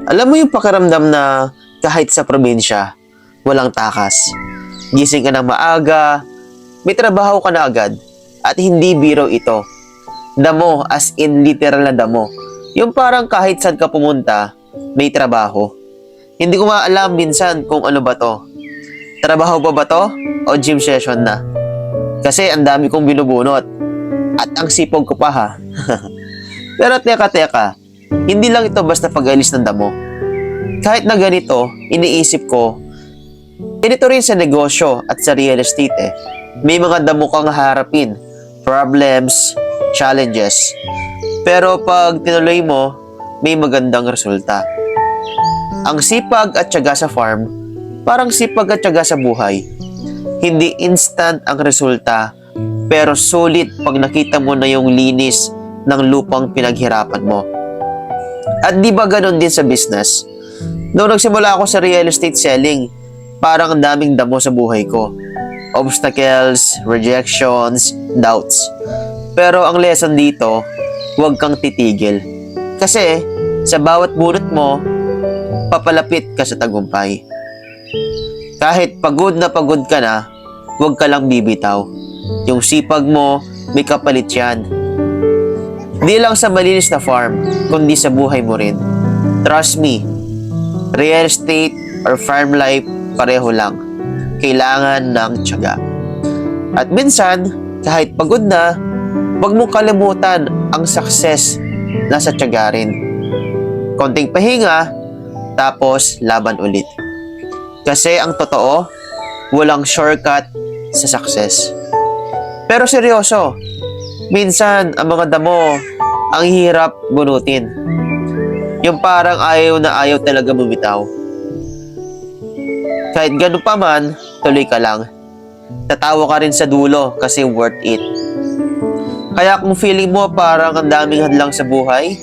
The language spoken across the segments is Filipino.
Alam mo yung pakiramdam na kahit sa probinsya, walang takas. Gising ka ng maaga, may trabaho ka na agad, at hindi biro ito. Damo, as in literal na damo. Yung parang kahit saan ka pumunta, may trabaho. Hindi ko maalam minsan kung ano ba to. Trabaho ba ba to? O gym session na? Kasi ang dami kong binubunot. At ang sipog ko pa ha. Pero teka, hindi lang ito basta pag-alis ng damo. Kahit na ganito, iniisip ko, ganito rin sa negosyo at sa real estate eh. May mga damo kang harapin, problems, challenges. Pero pag tinuloy mo, may magandang resulta. Ang sipag at tiyaga sa farm, parang sipag at tiyaga sa buhay. Hindi instant ang resulta, pero sulit pag nakita mo na yung linis ng lupang pinaghirapan mo. At di ba ganun din sa business? Noong nagsimula ako sa real estate selling, parang ang daming damo sa buhay ko. Obstacles, rejections, doubts. Pero ang lesson dito, huwag kang titigil. Kasi sa bawat bunot mo, papalapit ka sa tagumpay. Kahit pagod ka na, huwag ka lang bibitaw. Yung sipag mo, may kapalit yan. Di lang sa malinis na farm, kundi sa buhay mo rin. Trust me, real estate or farm life, pareho lang. Kailangan ng tiyaga. At minsan, kahit pagod na, huwag mong kalimutan ang success nasa tiyaga rin. Konting pahinga, tapos laban ulit. Kasi ang totoo, walang shortcut sa success. Pero seryoso, minsan ang mga damo, ang hirap bunutin. Yung parang ayaw na ayaw talaga bumitaw. Kahit ganun pa man, tuloy ka lang. Tatawa ka rin sa dulo kasi worth it. Kaya kung feeling mo parang ang daming hadlang sa buhay,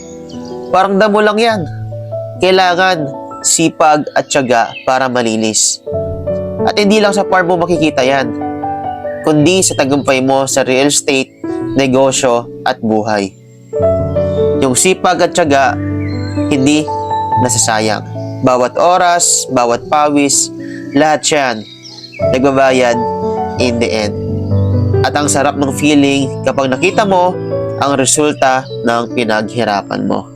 parang damo lang yan. Kailangan sipag at tiyaga para malinis. At hindi lang sa farm mo makikita yan, kundi sa tagumpay mo sa real estate, negosyo at buhay. Yung sipag at tiyaga, hindi nasasayang. Bawat oras, bawat pawis, lahat yan nagbabayad in the end. At ang sarap ng feeling kapag nakita mo ang resulta ng pinaghirapan mo.